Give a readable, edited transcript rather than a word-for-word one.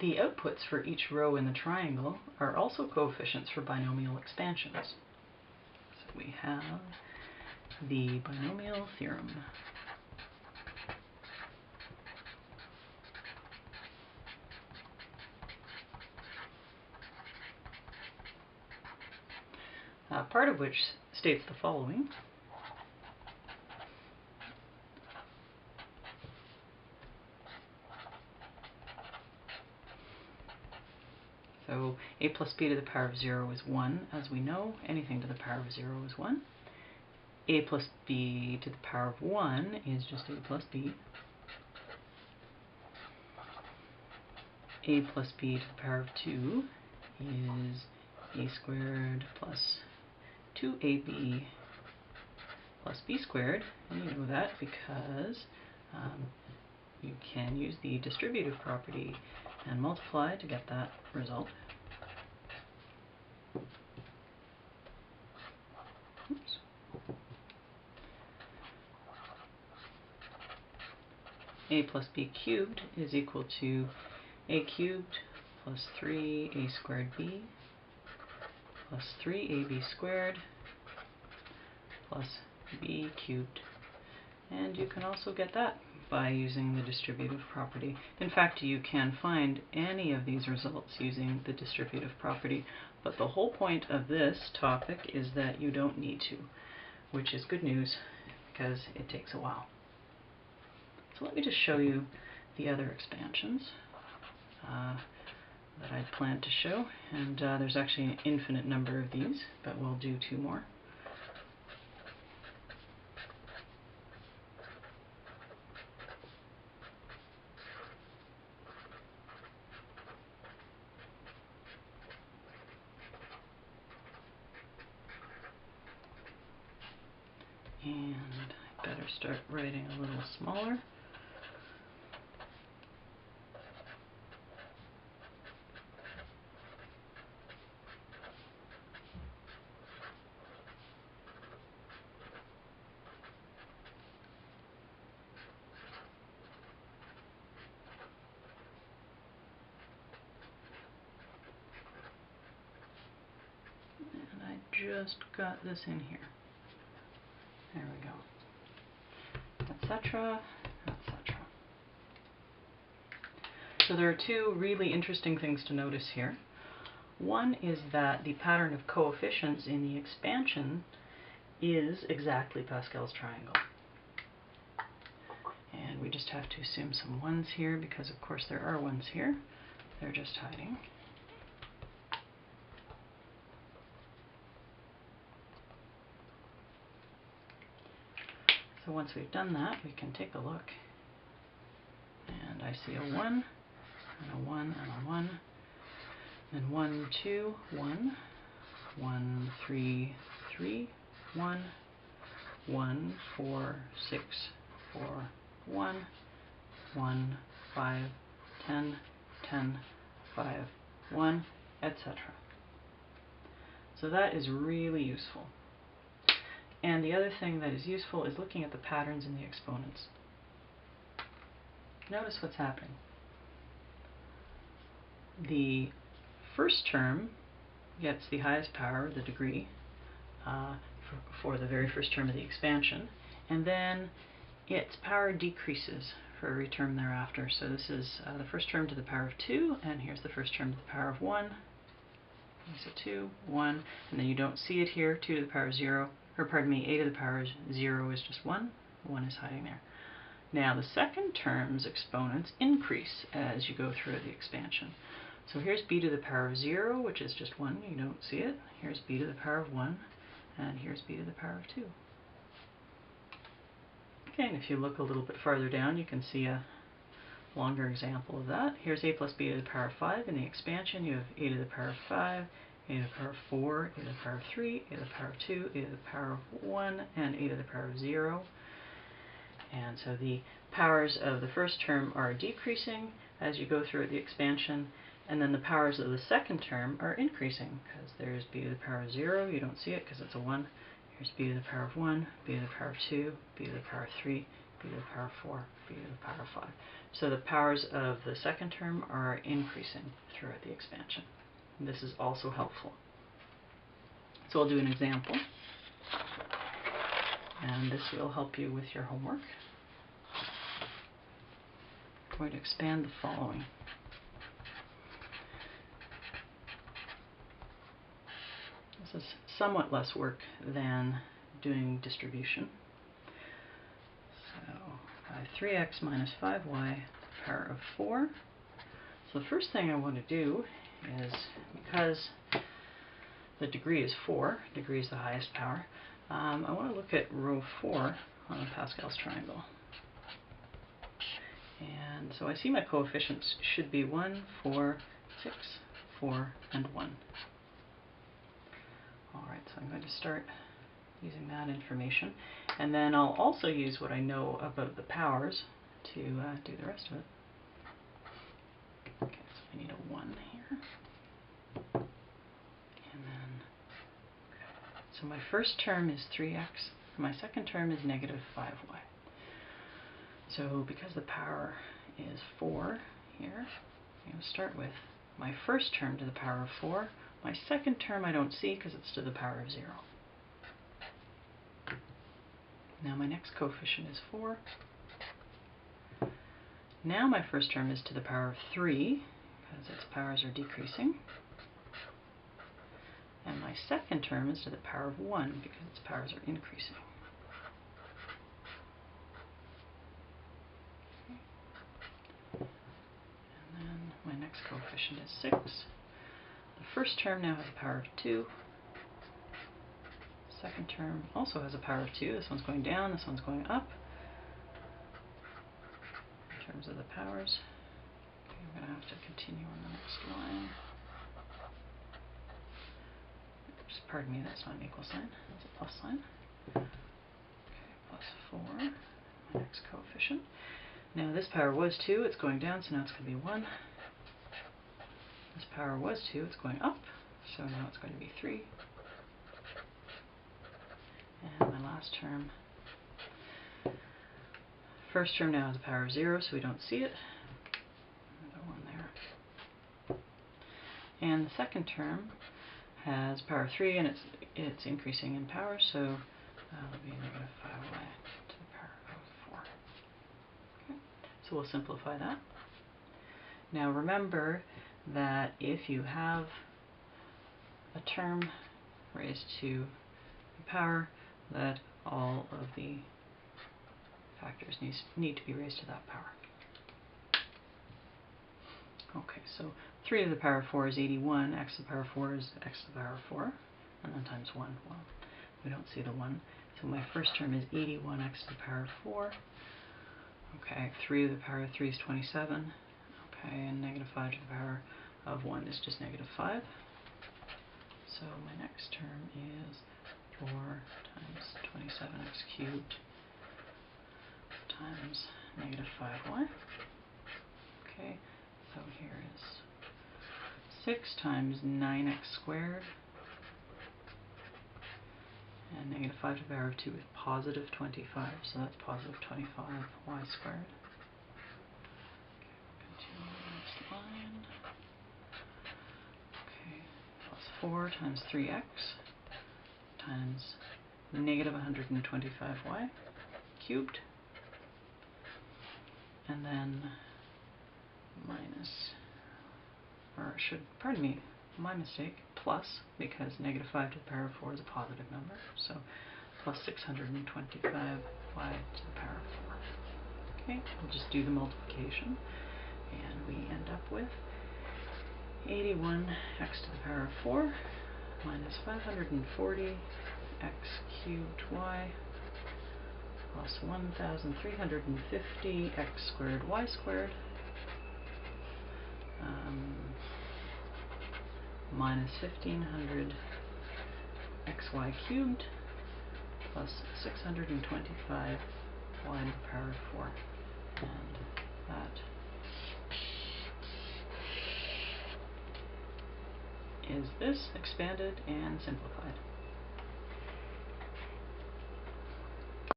The outputs for each row in the triangle are also coefficients for binomial expansions. So we have the binomial theorem. Part of which states the following. So a plus b to the power of 0 is 1, as we know. Anything to the power of 0 is 1. A plus b to the power of 1 is just a plus b. A plus b to the power of 2 is a squared plus 2ab plus b squared. And you know that because you can use the distributive property and multiply to get that result. Oops. A plus b cubed is equal to a cubed plus 3a squared b plus 3ab squared plus b cubed. And you can also get that by using the distributive property. In fact, you can find any of these results using the distributive property, but the whole point of this topic is that you don't need to, which is good news because it takes a while. So let me just show you the other expansions that I planned to show, and there's actually an infinite number of these, but we'll do 2 more. And I better start writing a little smaller. And I just got this in here. There we go. Etc., etc. So there are 2 really interesting things to notice here. One is that the pattern of coefficients in the expansion is exactly Pascal's triangle. And we just have to assume some 1s here because of course there are 1s here. They're just hiding. So once we've done that, we can take a look. And I see a 1, and a 1, and a 1. And 1, 2, 1, 1, 3, 3, 1, 1, 4, 6, 4, 1, 1, 5, 10, 10, 5, 1, etc. So that is really useful. And the other thing that is useful is looking at the patterns in the exponents. Notice what's happening. The first term gets the highest power, the degree, for the very first term of the expansion, and then its power decreases for every term thereafter. So this is the first term to the power of 2, and here's the first term to the power of 1. Here's a 2, 1, and then you don't see it here, 2 to the power of 0, or pardon me, a to the power of 0 is just 1, 1 is hiding there. Now the second term's exponents increase as you go through the expansion. So here's b to the power of 0, which is just 1, you don't see it. Here's b to the power of 1, and here's b to the power of 2. Okay, and if you look a little bit farther down, you can see a longer example of that. Here's a plus b to the power of 5. In the expansion, you have a to the power of 5, a to the power of 4, a to the power of 3, a to the power of 2, a to the power of 1, and a to the power of 0. And so the powers of the first term are decreasing as you go through the expansion, and then the powers of the second term are increasing, because there's b to the power of 0, you don't see it because it's a 1. Here's b to the power of 1, b to the power of 2, b to the power of 3, b to the power of 4, b to the power of 5. So the powers of the second term are increasing throughout the expansion. And this is also helpful. So I'll do an example, and this will help you with your homework. I'm going to expand the following. This is somewhat less work than doing distribution. So I have 3x minus 5y, power of 4. So the first thing I want to do is, because the degree is 4, degree is the highest power, I want to look at row 4 on Pascal's triangle. And so I see my coefficients should be 1, 4, 6, 4, and 1. Alright, so I'm going to start using that information. And then I'll also use what I know about the powers to do the rest of it. Okay, so I need a 1 here. And then, so my first term is 3x, my second term is negative 5y. So because the power is 4 here, I'm going to start with my first term to the power of 4. My second term I don't see because it's to the power of 0. Now my next coefficient is 4. Now my first term is to the power of 3 because its powers are decreasing. And my second term is to the power of 1 because its powers are increasing. And then my next coefficient is 6. The first term now has a power of 2. The second term also has a power of 2. This one's going down, this one's going up. In terms of the powers. Okay, I'm going to have to continue on the next line. Just pardon me, that's not an equal sign, that's a plus sign. Okay, plus 4, my next coefficient. Now this power was 2, it's going down, so now it's going to be 1. This power was 2, it's going up, so now it's going to be 3. And my last term, first term now has a power of 0, so we don't see it. Another 1 there. And the second term has power of 3, and it's increasing in power, so that'll be negative 5y to the power of 4. Okay. So we'll simplify that. Now remember that if you have a term raised to the power, that all of the factors need to be raised to that power. Okay, so 3 to the power of 4 is 81, x to the power of 4 is x to the power of 4, and then times 1. Well, we don't see the 1. So my first term is 81x to the power of 4. Okay, 3 to the power of 3 is 27. Okay, and negative 5 to the power of 1 is just negative 5. So my next term is 4 times 27x cubed times negative 5y. Okay, so here is 6 times 9x squared, and negative 5 to the power of 2 is positive 25, so that's positive 25y squared. Okay, continue the next line. Okay, plus 4 times 3x times negative 125y cubed, and then minus, or should, pardon me, my mistake, plus, because negative 5 to the power of 4 is a positive number, so plus 625y to the power of 4. Okay, we'll just do the multiplication, and we end up with 81x to the power of 4 minus 540 x cubed y plus 1350 x squared y squared minus 1500 xy cubed plus 625 y to the power of 4. And that is this expanded and simplified.